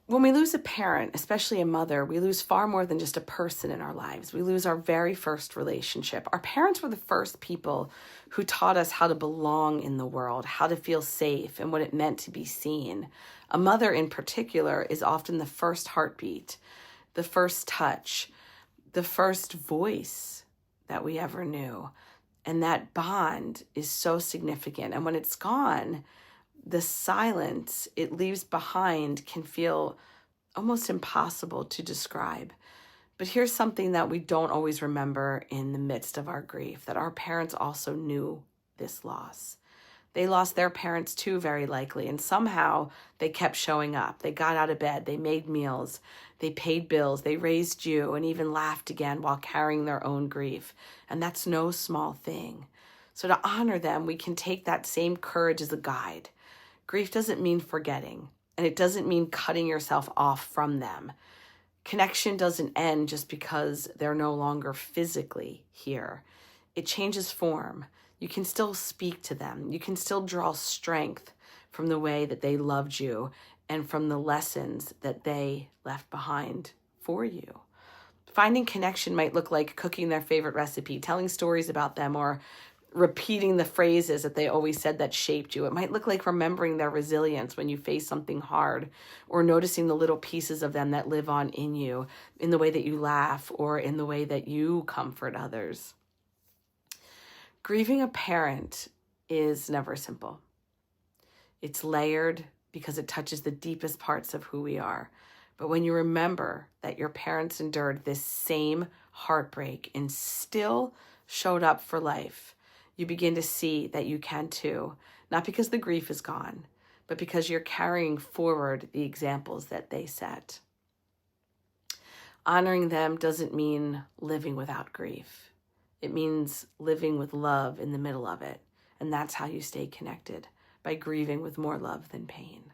When we lose a parent, especially a mother, we lose far more than just a person in our lives. We lose our very first relationship. Our parents were the first people who taught us how to belong in the world, how to feel safe, and what it meant to be seen. A mother in particular is often the first heartbeat, the first touch, the first voice that we ever knew. And that bond is so significant. And when it's gone, the silence it leaves behind can feel almost impossible to describe. But here's something that we don't always remember in the midst of our grief, that our parents also knew this loss. They lost their parents too, very likely, and somehow they kept showing up. They got out of bed, they made meals, they paid bills, they raised you, and even laughed again while carrying their own grief. And that's no small thing. So to honor them, we can take that same courage as a guide. Grief doesn't mean forgetting, and it doesn't mean cutting yourself off from them. Connection doesn't end just because they're no longer physically here. It changes form. You can still speak to them. You can still draw strength from the way that they loved you and from the lessons that they left behind for you. Finding connection might look like cooking their favorite recipe, telling stories about them, or repeating the phrases that they always said that shaped you. It might look like remembering their resilience when you face something hard, or noticing the little pieces of them that live on in you, in the way that you laugh or in the way that you comfort others. Grieving a parent is never simple. It's layered because it touches the deepest parts of who we are. But when you remember that your parents endured this same heartbreak and still showed up for life, you begin to see that you can too, not because the grief is gone, but because you're carrying forward the examples that they set. Honoring them doesn't mean living without grief. It means living with love in the middle of it. And that's how you stay connected, by grieving with more love than pain.